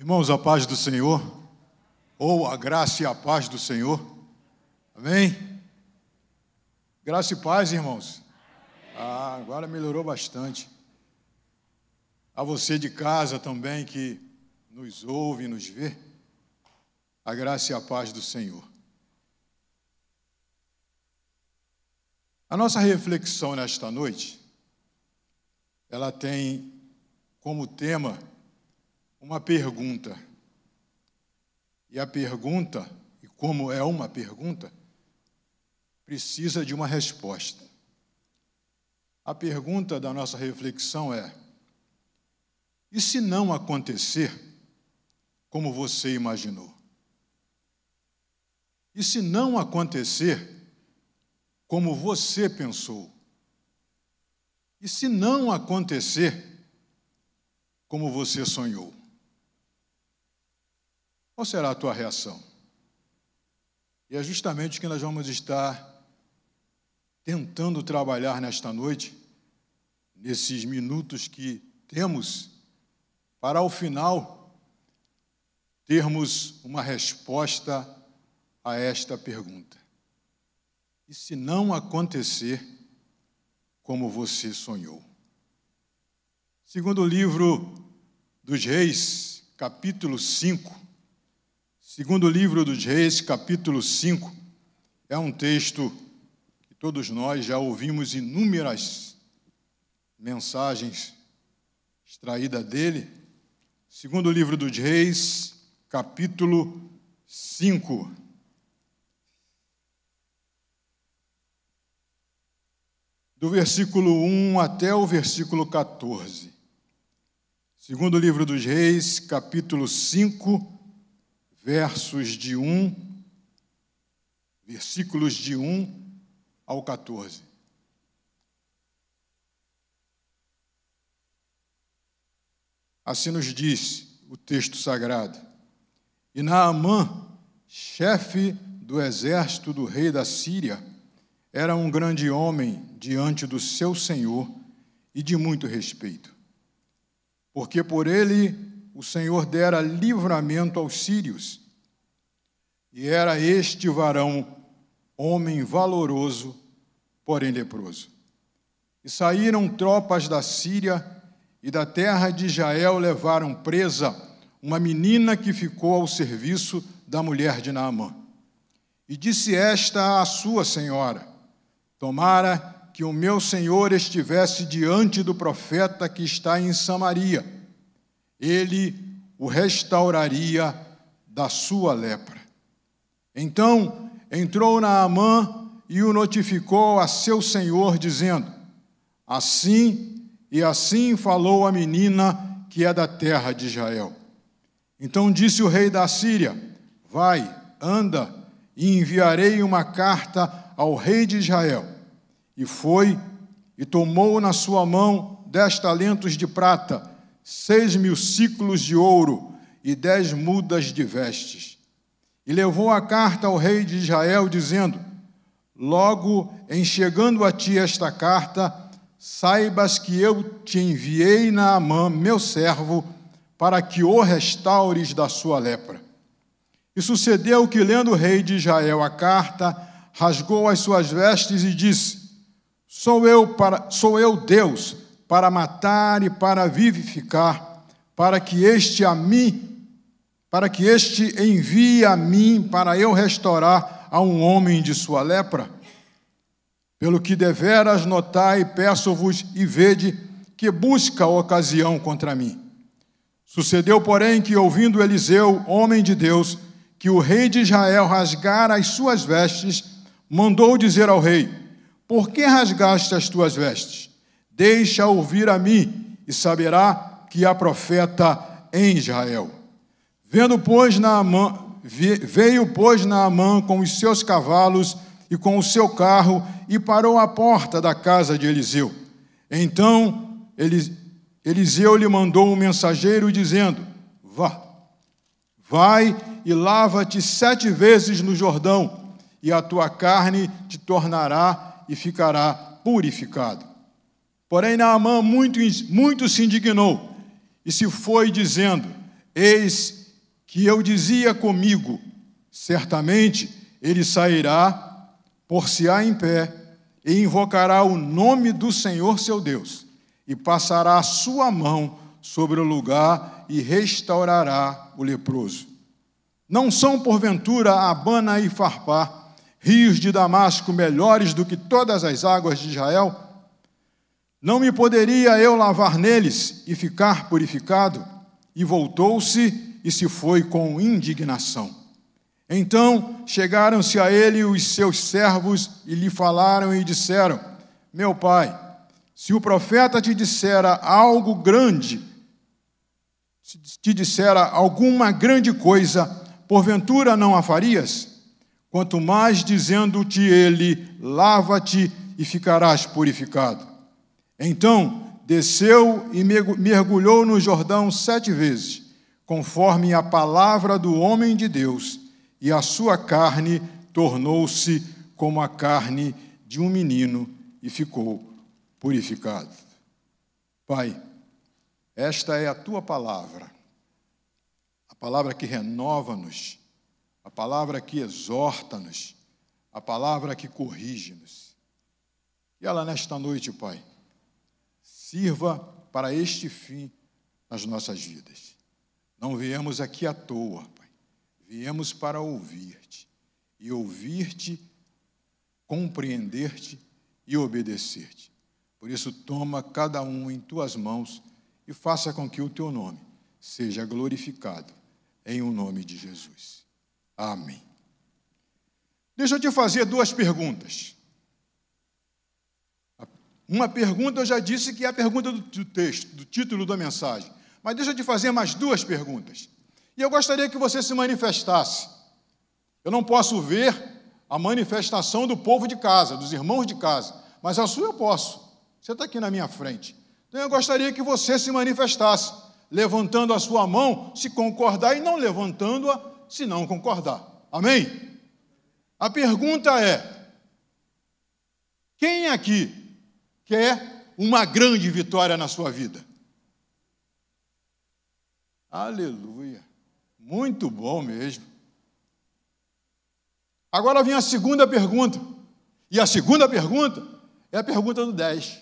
Irmãos, a paz do Senhor, ou a graça e a paz do Senhor, amém? Graça e paz, irmãos. Agora melhorou bastante. A você de casa também que nos ouve e nos vê, a graça e a paz do Senhor. A nossa reflexão nesta noite, ela tem como tema uma pergunta. E a pergunta, e como é uma pergunta, precisa de uma resposta. A pergunta da nossa reflexão é: e se não acontecer como você imaginou? E se não acontecer como você pensou? E se não acontecer como você sonhou? Qual será a tua reação? E é justamente o que nós vamos estar tentando trabalhar nesta noite, nesses minutos que temos, para ao final termos uma resposta a esta pergunta. E se não acontecer como você sonhou? Segundo o livro dos Reis, capítulo 5, segundo o livro dos Reis, capítulo 5, é um texto que todos nós já ouvimos inúmeras mensagens extraídas dele. Segundo o livro dos Reis, capítulo 5. Do versículo 1 até o versículo 14. Segundo o livro dos Reis, capítulo 5, versículos de 1 ao 14. Assim nos diz o texto sagrado: E Naamã, chefe do exército do rei da Síria, era um grande homem diante do seu senhor e de muito respeito, porque por ele o Senhor dera livramento aos sírios. E era este varão homem valoroso, porém leproso. E saíram tropas da Síria e da terra de Israel levaram presa uma menina que ficou ao serviço da mulher de Naamã. E disse esta à sua senhora: Tomara que o meu senhor estivesse diante do profeta que está em Samaria. Ele o restauraria da sua lepra. Então entrou Naamã e o notificou a seu senhor, dizendo: Assim e assim falou a menina que é da terra de Israel. Então disse o rei da Síria: Vai, anda, e enviarei uma carta ao rei de Israel. E foi, e tomou na sua mão 10 talentos de prata, 6.000 siclos de ouro e 10 mudas de vestes. E levou a carta ao rei de Israel, dizendo: Logo em chegando a ti esta carta, saibas que eu te enviei Naamã, meu servo, para que o restaures da sua lepra. E sucedeu que, lendo o rei de Israel a carta, rasgou as suas vestes e disse: Sou eu Deus, para matar e para vivificar, para que este envie a mim para eu restaurar a um homem de sua lepra? Pelo que deveras notai, peço-vos e vede que busca ocasião contra mim. Sucedeu, porém, que, ouvindo Eliseu, homem de Deus, que o rei de Israel rasgara as suas vestes, mandou dizer ao rei: Por que rasgaste as tuas vestes? Deixa ouvir a mim, e saberá que há profeta em Israel. Veio, pois, Naamã com os seus cavalos e com o seu carro, e parou à porta da casa de Eliseu. Então Eliseu lhe mandou um mensageiro, dizendo: Vai e lava-te 7 vezes no Jordão, e a tua carne te tornará e ficará purificado. Porém Naamã muito se indignou, e se foi dizendo: eis que eu dizia comigo, certamente ele sairá, por-se-á em pé, e invocará o nome do Senhor seu Deus, e passará a sua mão sobre o lugar e restaurará o leproso. Não são, porventura, Abana e Farpá, rios de Damasco, melhores do que todas as águas de Israel? Não me poderia eu lavar neles e ficar purificado? E voltou-se e se foi com indignação. Então chegaram-se a ele os seus servos e lhe falaram e disseram: meu pai, se o profeta te dissera algo grande, se te dissera alguma grande coisa, porventura não a farias? Quanto mais dizendo-te ele, lava-te e ficarás purificado. Então desceu e mergulhou no Jordão 7 vezes, conforme a palavra do homem de Deus, e a sua carne tornou-se como a carne de um menino e ficou purificado. Pai, esta é a tua palavra, a palavra que renova-nos, a palavra que exorta-nos, a palavra que corrige-nos. E ela nesta noite, Pai, sirva para este fim nas nossas vidas. Não viemos aqui à toa, Pai. Viemos para ouvir-te, e ouvir-te, compreender-te e obedecer-te. Por isso, toma cada um em tuas mãos e faça com que o teu nome seja glorificado, em o nome de Jesus. Amém. Deixa eu te fazer 2 perguntas. Uma pergunta eu já disse que é a pergunta do texto, do título da mensagem. Mas deixa eu te fazer mais 2 perguntas. E eu gostaria que você se manifestasse. Eu não posso ver a manifestação do povo de casa, dos irmãos de casa, mas a sua eu posso. Você está aqui na minha frente. Então eu gostaria que você se manifestasse, levantando a sua mão se concordar e não levantando-a se não concordar. Amém? A pergunta é: quem aqui quer uma grande vitória na sua vida? Aleluia! Muito bom mesmo. Agora vem a segunda pergunta. E a segunda pergunta é a pergunta do 10.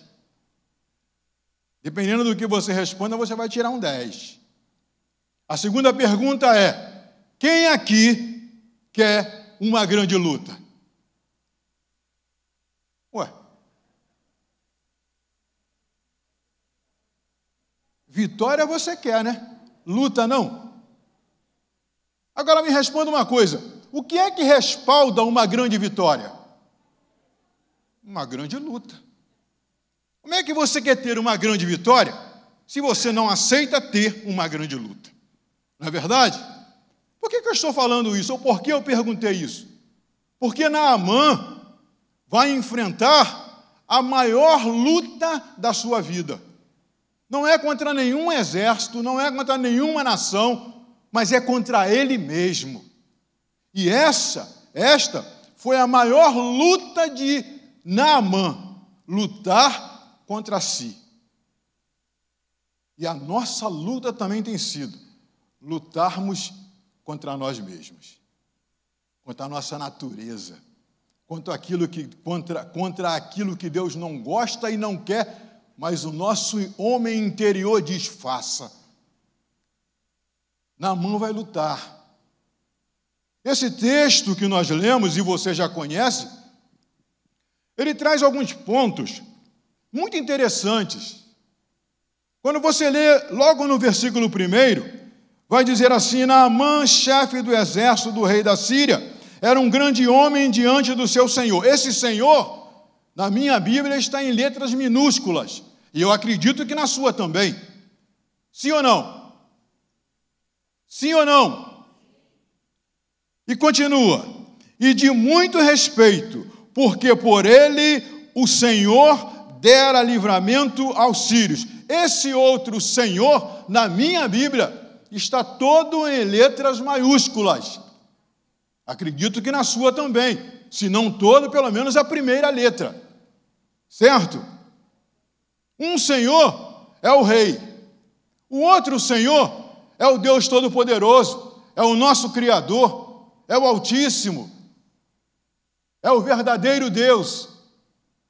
Dependendo do que você responda, você vai tirar um 10. A segunda pergunta é: quem aqui quer uma grande luta? Ué. Vitória você quer, né? Luta não? Agora me responda uma coisa: o que é que respalda uma grande vitória? Uma grande luta. Como é que você quer ter uma grande vitória se você não aceita ter uma grande luta? Não é verdade? Por que eu estou falando isso? Ou por que eu perguntei isso? Porque Naamã vai enfrentar a maior luta da sua vida. Não é contra nenhum exército, não é contra nenhuma nação, mas é contra ele mesmo. E esta foi a maior luta de Naamã, lutar contra si. E a nossa luta também tem sido lutarmos contra nós mesmos, contra a nossa natureza, contra aquilo que Deus não gosta e não quer, mas o nosso homem interior diz: faça. Naamã vai lutar. Esse texto que nós lemos, e você já conhece, ele traz alguns pontos muito interessantes. Quando você lê logo no versículo 1, vai dizer assim: Naamã, chefe do exército do rei da Síria, era um grande homem diante do seu senhor. Esse senhor, na minha Bíblia, está em letras minúsculas, e eu acredito que na sua também. Sim ou não? Sim ou não? E continua: e de muito respeito, porque por ele o Senhor dera livramento aos sírios. Esse outro Senhor, na minha Bíblia, está todo em letras maiúsculas. Acredito que na sua também, se não todo, pelo menos a primeira letra. Certo? Um Senhor é o rei. O outro Senhor é o Deus Todo-Poderoso, é o nosso Criador, é o Altíssimo, é o verdadeiro Deus.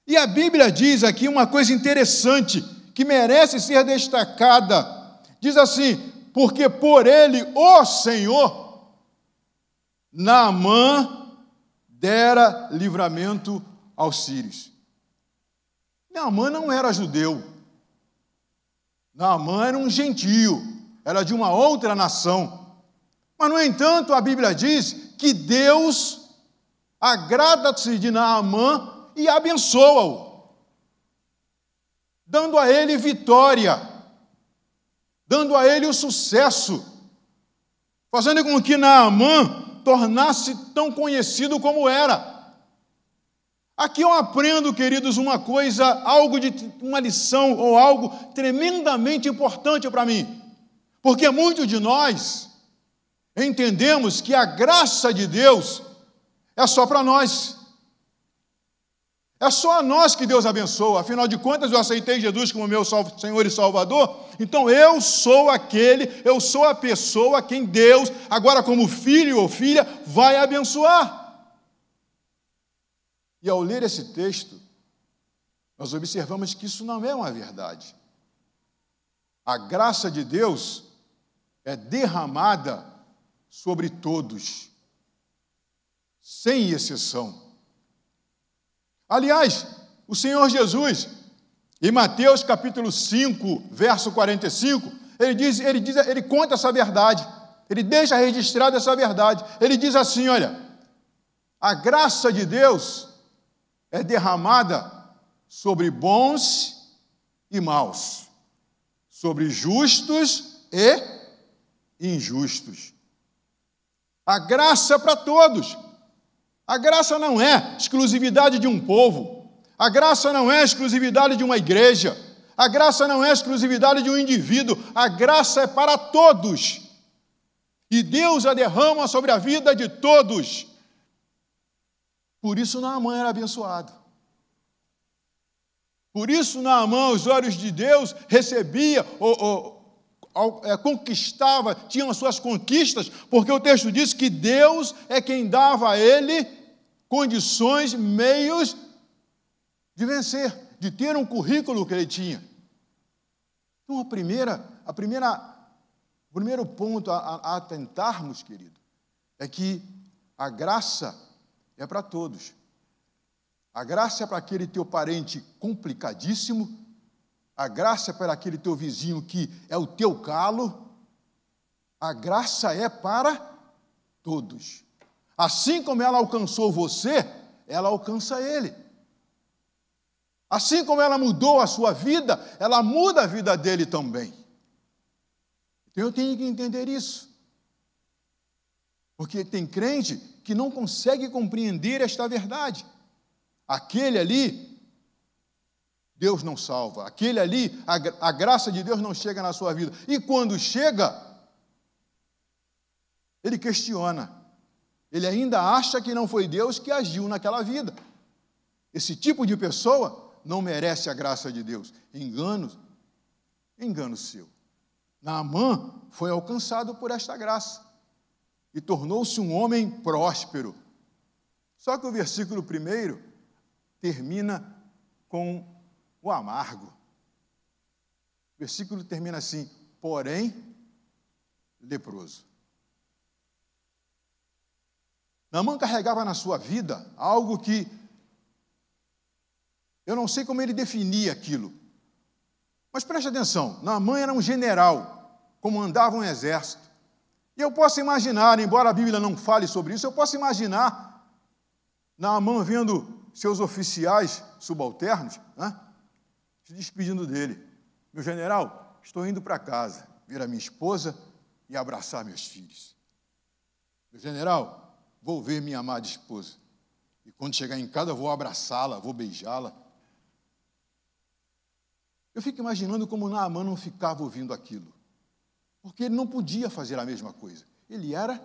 E a Bíblia diz aqui uma coisa interessante, que merece ser destacada. Diz assim: porque por ele, o Senhor, Naamã dera livramento aos sírios. Naamã não era judeu. Naamã era um gentio, era de uma outra nação. Mas, no entanto, a Bíblia diz que Deus agrada-se de Naamã e abençoa-o, dando a ele vitória, dando a ele o sucesso, fazendo com que Naamã tornasse tão conhecido como era. Aqui eu aprendo, queridos, uma coisa, uma lição ou algo tremendamente importante para mim, porque muitos de nós entendemos que a graça de Deus é só para nós. É só a nós que Deus abençoa. Afinal de contas, eu aceitei Jesus como meu Senhor e Salvador, então eu sou a pessoa a quem Deus, agora como filho ou filha, vai abençoar. E ao ler esse texto, nós observamos que isso não é uma verdade. A graça de Deus é derramada sobre todos, sem exceção. Aliás, o Senhor Jesus, em Mateus capítulo 5, verso 45, ele conta essa verdade, ele deixa registrada essa verdade. Ele diz assim: olha, a graça de Deus é derramada sobre bons e maus, sobre justos e injustos. A graça é para todos. A graça não é exclusividade de um povo. A graça não é exclusividade de uma igreja. A graça não é exclusividade de um indivíduo. A graça é para todos. E Deus a derrama sobre a vida de todos. Por isso Naamã era abençoado. Por isso Naamã, aos olhos de Deus, recebia, conquistava, tinha as suas conquistas, porque o texto diz que Deus é quem dava a ele condições, meios de vencer, de ter um currículo que ele tinha. Então, o primeiro ponto a atentarmos, querido, é que a graça é para todos. A graça é para aquele teu parente complicadíssimo, a graça é para aquele teu vizinho que é o teu calo, a graça é para todos. Assim como ela alcançou você, ela alcança ele. Assim como ela mudou a sua vida, ela muda a vida dele também. Então eu tenho que entender isso. Porque tem crente que não consegue compreender esta verdade. Aquele ali, Deus não salva. Aquele ali, a graça de Deus não chega na sua vida. E quando chega, ele questiona. Ele ainda acha que não foi Deus que agiu naquela vida. Esse tipo de pessoa não merece a graça de Deus. Engano seu. Naamã foi alcançado por esta graça e tornou-se um homem próspero. Só que o versículo 1 termina com o amargo. O versículo termina assim: porém, leproso. Naamã carregava na sua vida algo que eu não sei como ele definia aquilo. Mas preste atenção, Naamã era um general, comandava um exército. E eu posso imaginar, embora a Bíblia não fale sobre isso, eu posso imaginar Naamã vendo seus oficiais subalternos, se despedindo dele. Meu general, estou indo para casa, ver a minha esposa e abraçar meus filhos. Meu general, vou ver minha amada esposa. E quando chegar em casa, vou abraçá-la, vou beijá-la. Eu fico imaginando como Naamã não ficava ouvindo aquilo. Porque ele não podia fazer a mesma coisa. Ele era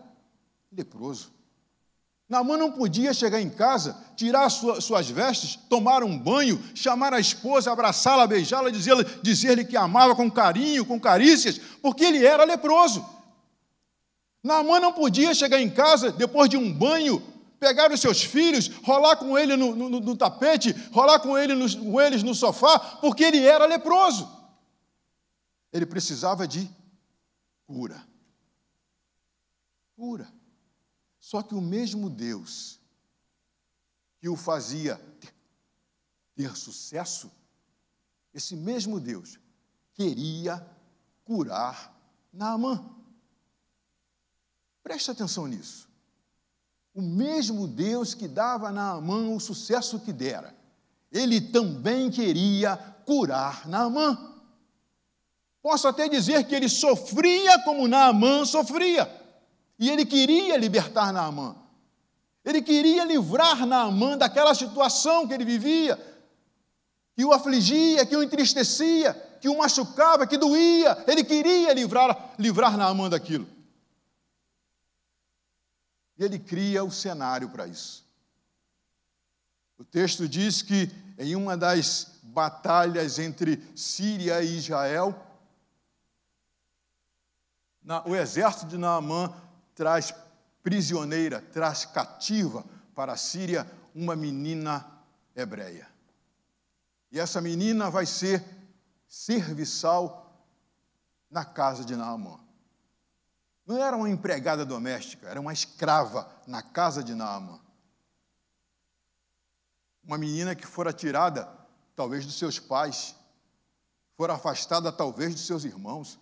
leproso. Naamã não podia chegar em casa, tirar suas vestes, tomar um banho, chamar a esposa, abraçá-la, beijá-la, dizer-lhe que amava com carinho, com carícias, porque ele era leproso. Naamã não podia chegar em casa, depois de um banho, pegar os seus filhos, rolar com ele no tapete, rolar com eles no sofá, porque ele era leproso. Ele precisava de cura. Cura. Só que o mesmo Deus que o fazia ter sucesso, esse mesmo Deus queria curar Naamã. Preste atenção nisso. O mesmo Deus que dava a Naamã o sucesso que dera, ele também queria curar Naamã. Posso até dizer que ele sofria como Naamã sofria. E ele queria libertar Naamã. Ele queria livrar Naamã daquela situação que ele vivia, que o afligia, que o entristecia, que o machucava, que doía. Ele queria livrar Naamã daquilo. E ele cria o cenário para isso. O texto diz que em uma das batalhas entre Síria e Israel, o exército de Naamã traz prisioneira, traz cativa para a Síria uma menina hebreia. E essa menina vai ser serviçal na casa de Naamã. Não era uma empregada doméstica, era uma escrava na casa de Naamã. Uma menina que fora tirada, talvez, dos seus pais, fora afastada, talvez, dos seus irmãos,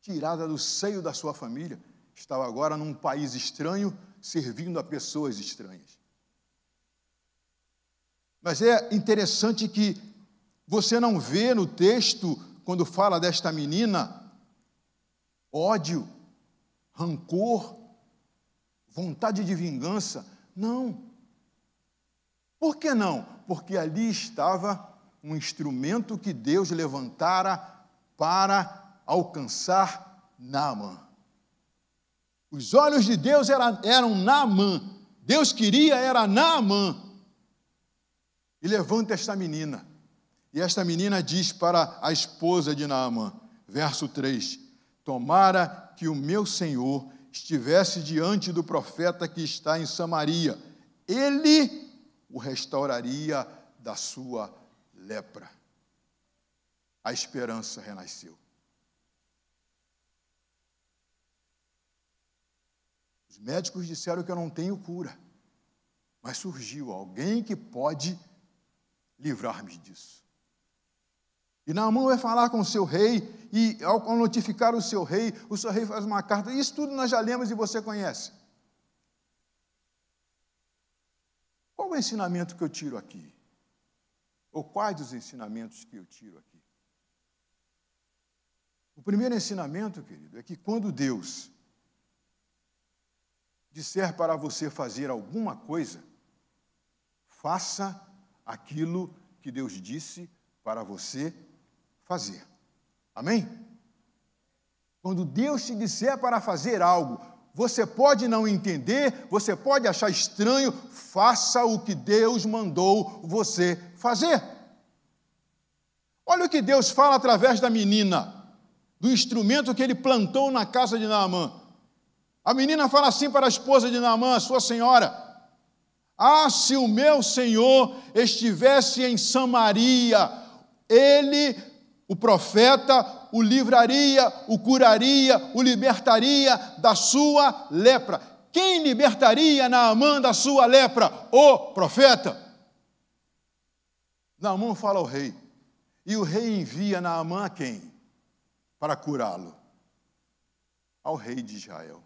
tirada do seio da sua família, estava agora num país estranho, servindo a pessoas estranhas. Mas é interessante que você não vê no texto, quando fala desta menina, ódio, rancor, vontade de vingança. Não. Por que não? Porque ali estava um instrumento que Deus levantara para alcançar Naamã. Os olhos de Deus eram Naamã. Deus queria era Naamã. E levanta esta menina. E esta menina diz para a esposa de Naamã, verso 3, tomara que o meu Senhor estivesse diante do profeta que está em Samaria. Ele o restauraria da sua lepra. A esperança renasceu. Os médicos disseram que eu não tenho cura, mas surgiu alguém que pode livrar-me disso. E Naamã vai falar com o seu rei, e ao notificar o seu rei faz uma carta. Isso tudo nós já lemos e você conhece. Qual o ensinamento que eu tiro aqui? Ou quais os ensinamentos que eu tiro aqui? O primeiro ensinamento, querido, é que quando Deus disser para você fazer alguma coisa, faça aquilo que Deus disse para você fazer. Amém? Quando Deus te disser para fazer algo, você pode não entender, você pode achar estranho, faça o que Deus mandou você fazer. Olha o que Deus fala através da menina, do instrumento que ele plantou na casa de Naamã. A menina fala assim para a esposa de Naamã, sua senhora: ah, se o meu senhor estivesse em Samaria, ele, o profeta, o livraria, o curaria, o libertaria da sua lepra. Quem libertaria Naamã da sua lepra? O profeta. Naamã fala ao rei, e o rei envia Naamã a quem? Para curá-lo? Ao rei de Israel.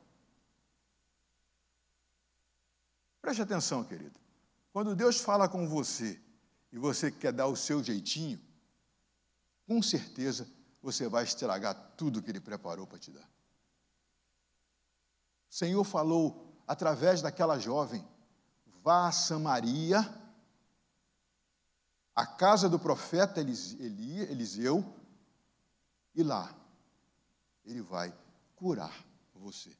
Preste atenção, querido. Quando Deus fala com você e você quer dar o seu jeitinho, com certeza você vai estragar tudo que Ele preparou para te dar. O Senhor falou através daquela jovem: vá a Samaria, a casa do profeta Eliseu, e lá Ele vai curar você.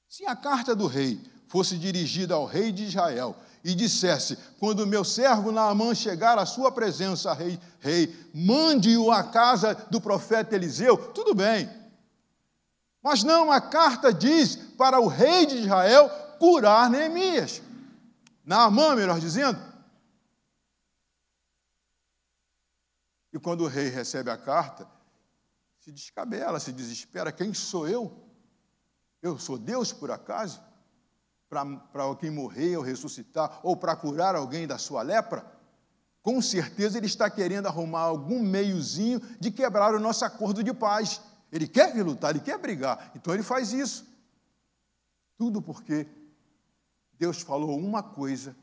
Se a carta do rei fosse dirigida ao rei de Israel e dissesse: quando o meu servo Naamã chegar à sua presença, rei, mande-o à casa do profeta Eliseu, tudo bem. Mas não, a carta diz para o rei de Israel curar Neemias. Naamã, melhor dizendo. E quando o rei recebe a carta, se descabela, se desespera. Quem sou eu? Eu sou Deus, por acaso? Para alguém morrer ou ressuscitar, ou para curar alguém da sua lepra? Com certeza ele está querendo arrumar algum meiozinho de quebrar o nosso acordo de paz. Ele quer vir lutar, ele quer brigar, então ele faz isso. Tudo porque Deus falou uma coisa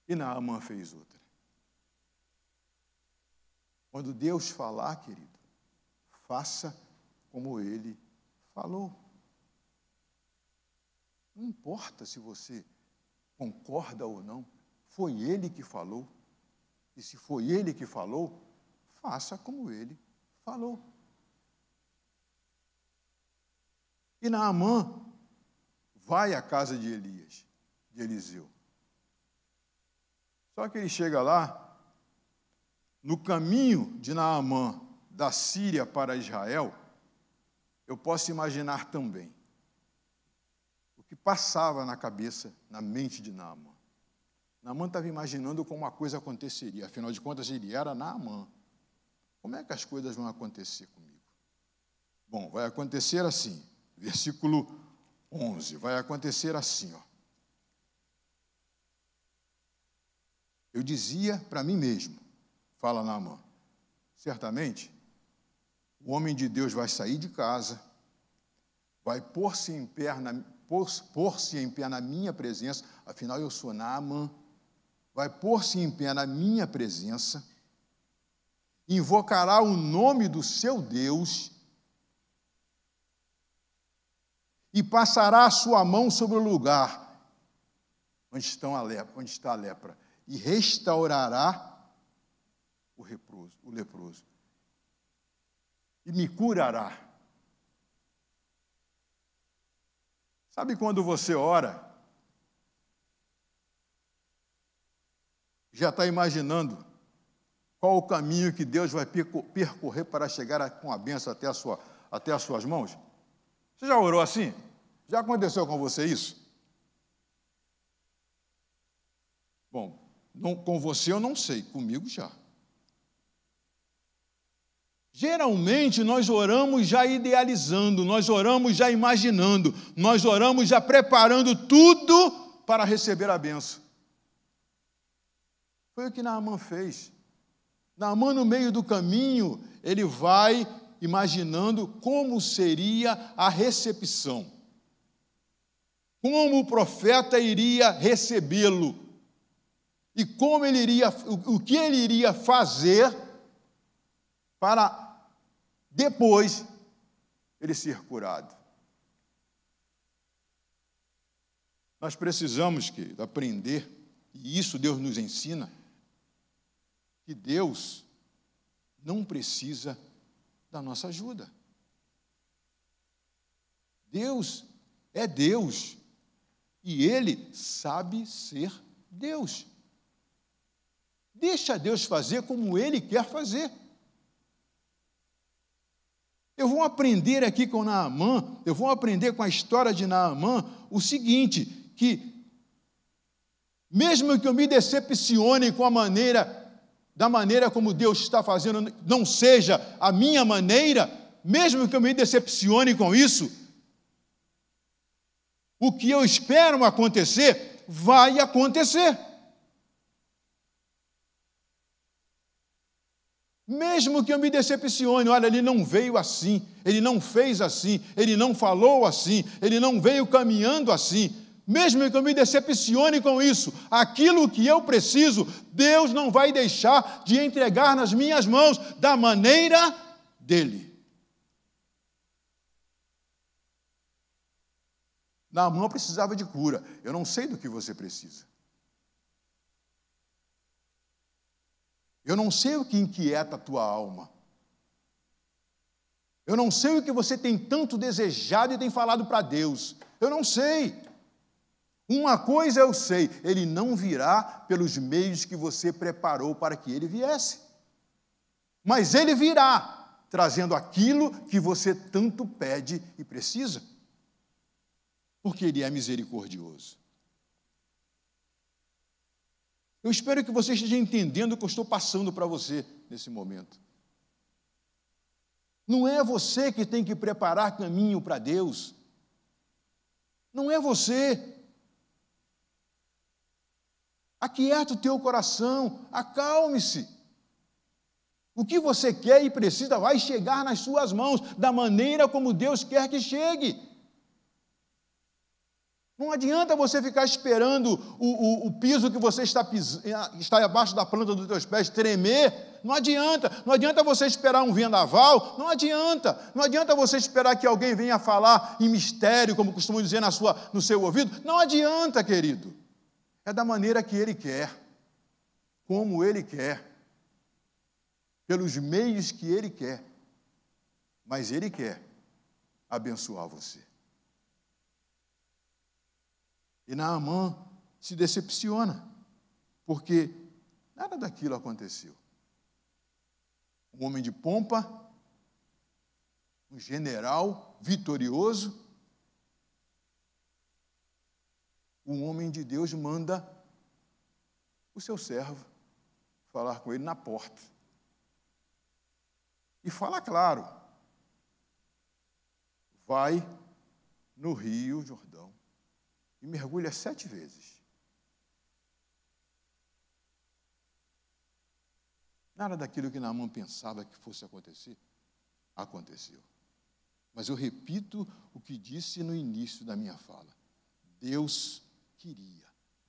e Naamã fez outra. Quando Deus falar, querido, faça como ele falou. Não importa se você concorda ou não, foi ele que falou. E se foi ele que falou, faça como ele falou. E Naamã vai à casa de Eliseu. Só que ele chega lá, no caminho de Naamã, da Síria para Israel, eu posso imaginar também o que passava na cabeça, na mente de Naamã. Naamã estava imaginando como uma coisa aconteceria, afinal de contas ele era Naamã. Como é que as coisas vão acontecer comigo? Bom, vai acontecer assim, versículo 11, vai acontecer assim, ó. Eu dizia para mim mesmo, fala Naamã, certamente o homem de Deus vai sair de casa, vai pôr-se em pé na minha presença, afinal eu sou Naamã, vai pôr-se em pé na minha presença, invocará o nome do seu Deus e passará a sua mão sobre o lugar onde está a lepra, e restaurará o leproso, e me curará. Sabe quando você ora, já está imaginando qual o caminho que Deus vai percorrer para chegar com a bênção até as suas mãos? Você já orou assim? Já aconteceu com você isso? Bom, com você eu não sei, comigo já. Geralmente nós oramos já idealizando, nós oramos já imaginando, nós oramos já preparando tudo para receber a bênção. Foi o que Naamã fez. Naamã, no meio do caminho, ele vai imaginando como seria a recepção, como o profeta iria recebê-lo e como ele iria, o que ele iria fazer para depois ele ser curado. Nós precisamos aprender, e isso Deus nos ensina, que Deus não precisa da nossa ajuda. Deus é Deus e Ele sabe ser Deus. Deixa Deus fazer como Ele quer fazer. Eu vou aprender aqui com Naamã, eu vou aprender com a história de Naamã o seguinte, que mesmo que eu me decepcione com da maneira como Deus está fazendo, não seja a minha maneira, mesmo que eu me decepcione com isso, o que eu espero acontecer, vai acontecer. Mesmo que eu me decepcione, olha, ele não veio assim, ele não fez assim, ele não falou assim, ele não veio caminhando assim. Mesmo que eu me decepcione com isso, aquilo que eu preciso, Deus não vai deixar de entregar nas minhas mãos da maneira dele. Naamã precisava de cura. Eu não sei do que você precisa. Eu não sei o que inquieta a tua alma. Eu não sei o que você tem tanto desejado e tem falado para Deus. Eu não sei. Uma coisa eu sei, Ele não virá pelos meios que você preparou para que Ele viesse. Mas Ele virá, trazendo aquilo que você tanto pede e precisa. Porque Ele é misericordioso. Eu espero que você esteja entendendo o que eu estou passando para você nesse momento. Não é você que tem que preparar caminho para Deus. Não é você. Aquieta o teu coração, acalme-se. O que você quer e precisa vai chegar nas suas mãos, da maneira como Deus quer que chegue. Não adianta você ficar esperando o piso que você está abaixo da planta dos teus pés tremer. Não adianta. Não adianta você esperar um vendaval. Não adianta. Não adianta você esperar que alguém venha falar em mistério, como costumam dizer no seu ouvido. Não adianta, querido. É da maneira que Ele quer, como Ele quer, pelos meios que Ele quer. Mas Ele quer abençoar você. E Naamã se decepciona, porque nada daquilo aconteceu. Um homem de pompa, um general vitorioso, um homem de Deus manda o seu servo falar com ele na porta. E fala claro, vai no Rio Jordão e mergulha 7 vezes. Nada daquilo que Naamã pensava que fosse acontecer, aconteceu. Mas eu repito o que disse no início da minha fala. Deus queria,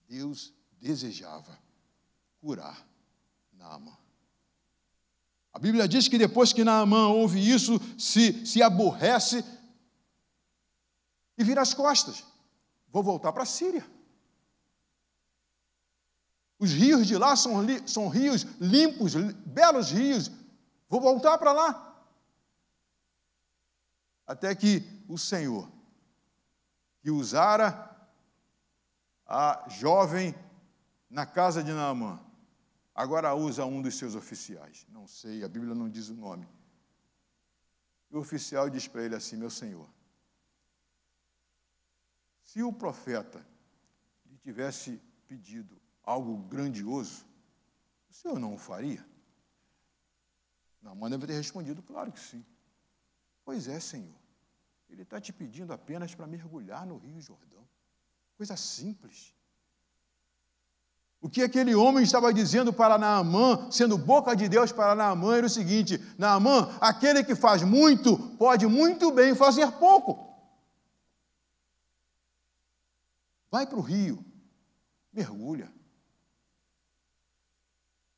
Deus desejava curar Naamã. A Bíblia diz que depois que Naamã ouve isso, se aborrece e vira as costas. Vou voltar para a Síria. Os rios de lá são rios limpos, belos rios. Vou voltar para lá. Até que o Senhor, que usara a jovem na casa de Naamã, agora usa um dos seus oficiais. Não sei, a Bíblia não diz o nome. E o oficial diz para ele assim: meu senhor, se o profeta lhe tivesse pedido algo grandioso, o senhor não o faria? Naamã deve ter respondido: claro que sim. Pois é, Senhor. Ele está te pedindo apenas para mergulhar no Rio Jordão. Coisa simples. O que aquele homem estava dizendo para Naamã, sendo boca de Deus para Naamã, era o seguinte: Naamã, aquele que faz muito, pode muito bem fazer pouco. Vai para o rio, mergulha.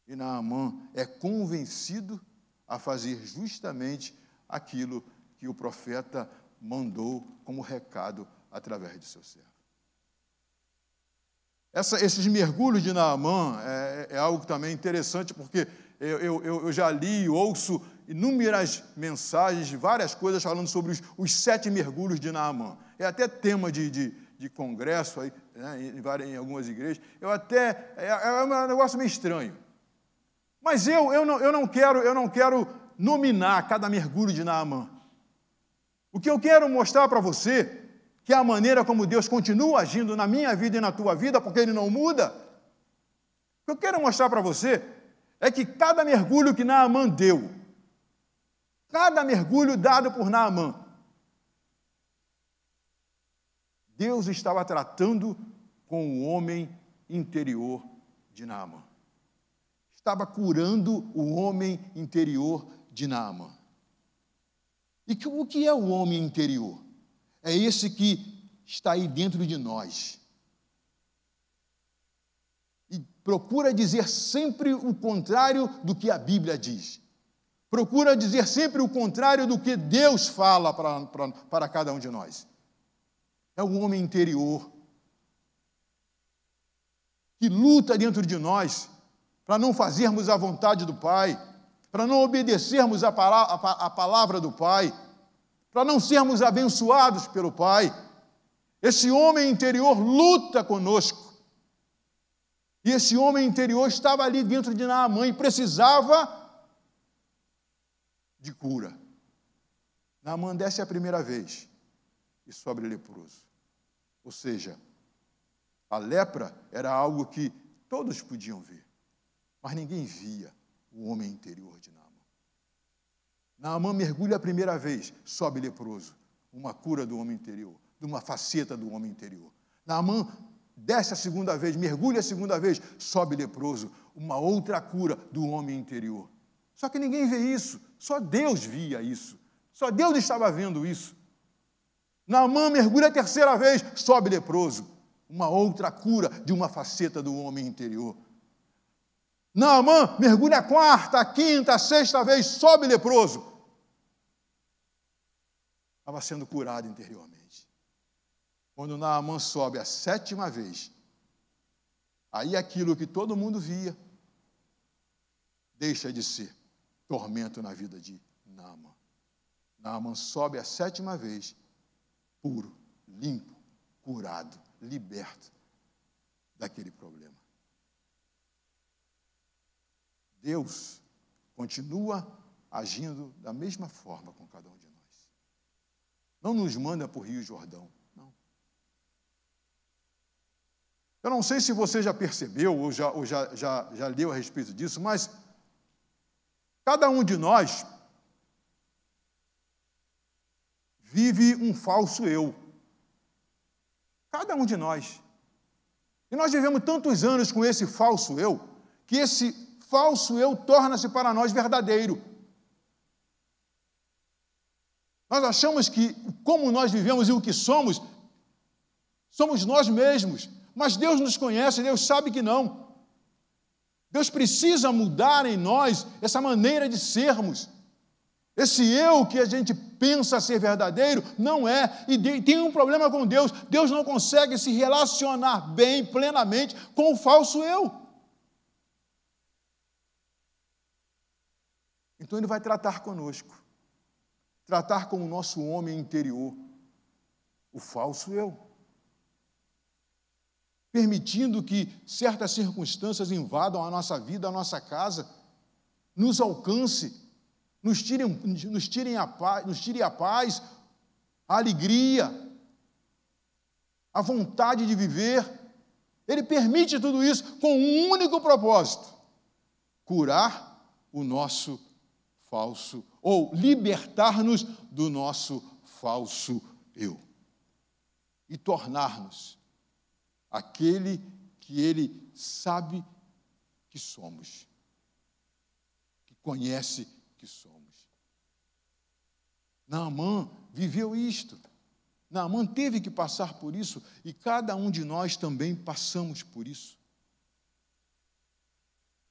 E Naamã é convencido a fazer justamente aquilo que o profeta mandou como recado através de seu servo. Esses mergulhos de Naamã é algo também interessante, porque eu já li e ouço inúmeras mensagens, várias coisas falando sobre os 7 mergulhos de Naamã. É até tema de congresso aí, né, em algumas igrejas. É um negócio meio estranho. Mas eu não quero nominar cada mergulho de Naamã. O que eu quero mostrar para você, que é a maneira como Deus continua agindo na minha vida e na tua vida, porque Ele não muda. O que eu quero mostrar para você é que cada mergulho que Naamã deu, cada mergulho dado por Naamã, Deus estava tratando com o homem interior de Naamã. Estava curando o homem interior de Naamã. E o que é o homem interior? É esse que está aí dentro de nós. E procura dizer sempre o contrário do que a Bíblia diz. Procura dizer sempre o contrário do que Deus fala para cada um de nós. É o homem interior que luta dentro de nós para não fazermos a vontade do Pai, para não obedecermos a palavra do Pai, para não sermos abençoados pelo Pai. Esse homem interior luta conosco. E esse homem interior estava ali dentro de Naamã e precisava de cura. Naamã desce a primeira vez e sobe leproso. Ou seja, a lepra era algo que todos podiam ver, mas ninguém via o homem interior de Naamã. Naamã mergulha a primeira vez, sobe leproso. Uma cura do homem interior, de uma faceta do homem interior. Naamã desce a segunda vez, mergulha a segunda vez, sobe leproso. Uma outra cura do homem interior. Só que ninguém vê isso, só Deus via isso. Só Deus estava vendo isso. Naamã mergulha a terceira vez, sobe leproso. Uma outra cura de uma faceta do homem interior. Naamã mergulha a quarta, a quinta, a sexta vez, sobe leproso. Estava sendo curado interiormente. Quando Naamã sobe a sétima vez, aí aquilo que todo mundo via deixa de ser tormento na vida de Naamã. Naamã sobe a sétima vez, puro, limpo, curado, liberto daquele problema. Deus continua agindo da mesma forma com cada um de nós. Não nos manda para o Rio Jordão, não. Eu não sei se você já percebeu ou já leu a respeito disso, mas cada um de nós vive um falso eu. Cada um de nós. E nós vivemos tantos anos com esse falso eu, que esse falso eu torna-se para nós verdadeiro. Nós achamos que, como nós vivemos e o que somos nós mesmos. Mas Deus nos conhece, Deus sabe que não. Deus precisa mudar em nós essa maneira de sermos. Esse eu que a gente pensa ser verdadeiro, não é. E tem um problema com Deus. Deus não consegue se relacionar bem, plenamente, com o falso eu. Então Ele vai tratar conosco. Tratar com o nosso homem interior, o falso eu. Permitindo que certas circunstâncias invadam a nossa vida, a nossa casa, nos alcance, nos tirem a paz, a alegria, a vontade de viver. Ele permite tudo isso com um único propósito: curar o nosso falso, ou libertar-nos do nosso falso eu e tornar-nos aquele que Ele sabe que somos, que conhece que somos. Naamã viveu isto. Naamã teve que passar por isso, e cada um de nós também passamos por isso.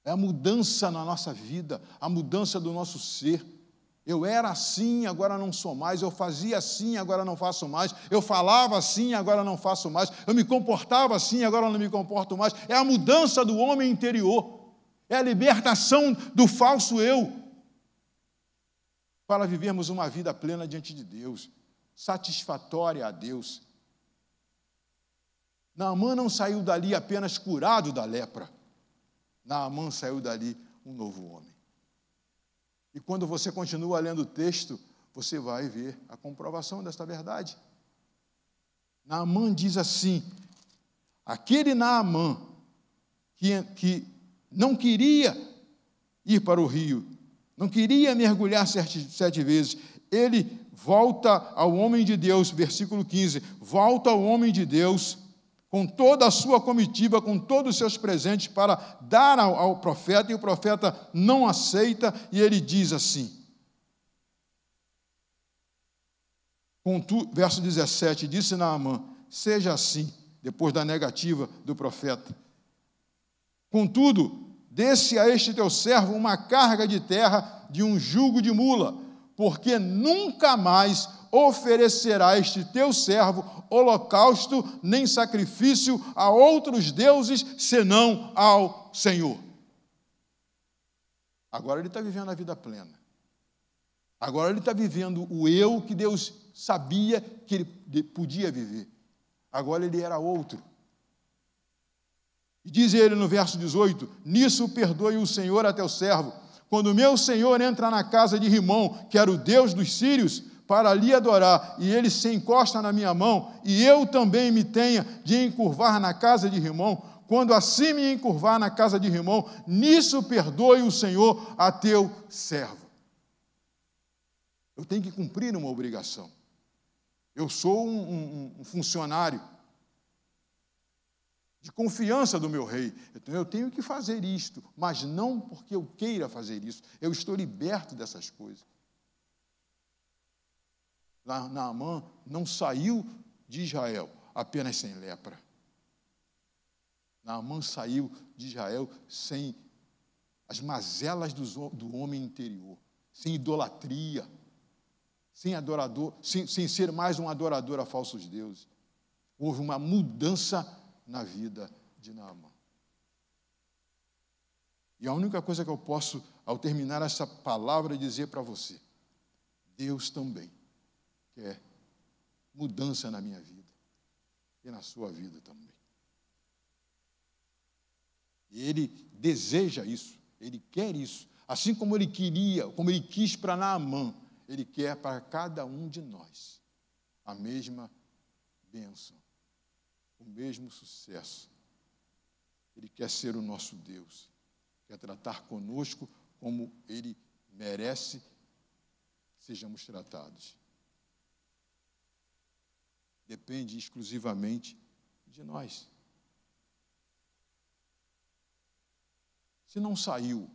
É a mudança na nossa vida, a mudança do nosso ser. Eu era assim, agora não sou mais. Eu fazia assim, agora não faço mais. Eu falava assim, agora não faço mais. Eu me comportava assim, agora não me comporto mais. É a mudança do homem interior. É a libertação do falso eu, para vivermos uma vida plena diante de Deus, satisfatória a Deus. Naamã não saiu dali apenas curado da lepra. Naamã saiu dali um novo homem. E quando você continua lendo o texto, você vai ver a comprovação desta verdade. Naamã diz assim: aquele Naamã que não queria ir para o rio, não queria mergulhar 7 vezes, ele volta ao homem de Deus, versículo 15, volta ao homem de Deus, com toda a sua comitiva, com todos os seus presentes, para dar ao profeta, e o profeta não aceita, e ele diz assim, verso 17, disse Naamã: seja assim, depois da negativa do profeta. Contudo, desse a este teu servo uma carga de terra de um jugo de mula, porque nunca mais oferecerá este teu servo holocausto nem sacrifício a outros deuses, senão ao Senhor. Agora ele está vivendo a vida plena. Agora ele está vivendo o eu que Deus sabia que ele podia viver. Agora ele era outro. E diz ele no verso 18: nisso perdoe o Senhor a teu servo, quando o meu senhor entra na casa de Rimom, que era o Deus dos sírios, para ali adorar, e ele se encosta na minha mão, e eu também me tenha de encurvar na casa de Rimom, quando assim me encurvar na casa de Rimom, nisso perdoe o Senhor a teu servo. Eu tenho que cumprir uma obrigação. Eu sou um funcionário de confiança do meu rei. Então eu tenho que fazer isto, mas não porque eu queira fazer isso. Eu estou liberto dessas coisas. Naamã não saiu de Israel apenas sem lepra. Naamã saiu de Israel sem as mazelas do homem interior, sem idolatria, sem ser mais um adorador a falsos deuses. Houve uma mudança na vida de Naamã. E a única coisa que eu posso, ao terminar essa palavra, dizer para você: Deus também quer mudança na minha vida e na sua vida também. E Ele deseja isso, Ele quer isso. Assim como Ele queria, como Ele quis para Naamã, Ele quer para cada um de nós a mesma bênção, o mesmo sucesso. Ele quer ser o nosso Deus, quer tratar conosco como Ele merece que sejamos tratados. Depende exclusivamente de nós. Se não saiu,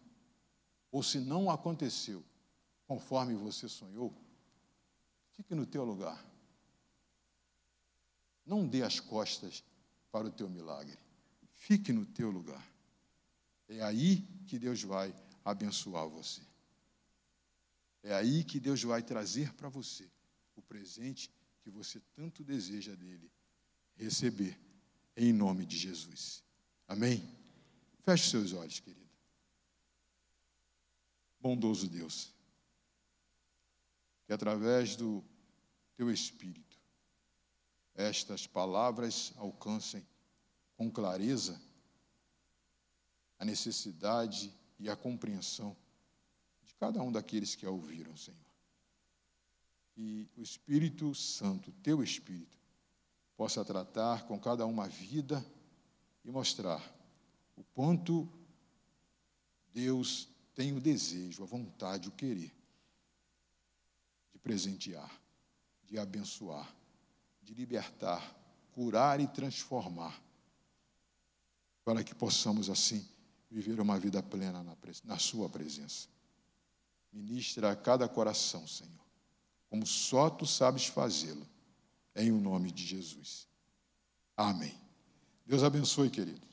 ou se não aconteceu conforme você sonhou, fique no teu lugar. Não dê as costas para o teu milagre. Fique no teu lugar. É aí que Deus vai abençoar você. É aí que Deus vai trazer para você o presente que você tanto deseja dele receber, em nome de Jesus. Amém? Feche seus olhos, querido. Bondoso Deus, que através do teu Espírito, estas palavras alcancem com clareza a necessidade e a compreensão de cada um daqueles que a ouviram, Senhor. E o Espírito Santo, teu Espírito, possa tratar com cada uma vida e mostrar o quanto Deus tem o desejo, a vontade, o querer de presentear, de abençoar, de libertar, curar e transformar, para que possamos, assim, viver uma vida plena na sua presença. Ministra a cada coração, Senhor, como só Tu sabes fazê-lo, em o nome de Jesus. Amém. Deus abençoe, querido.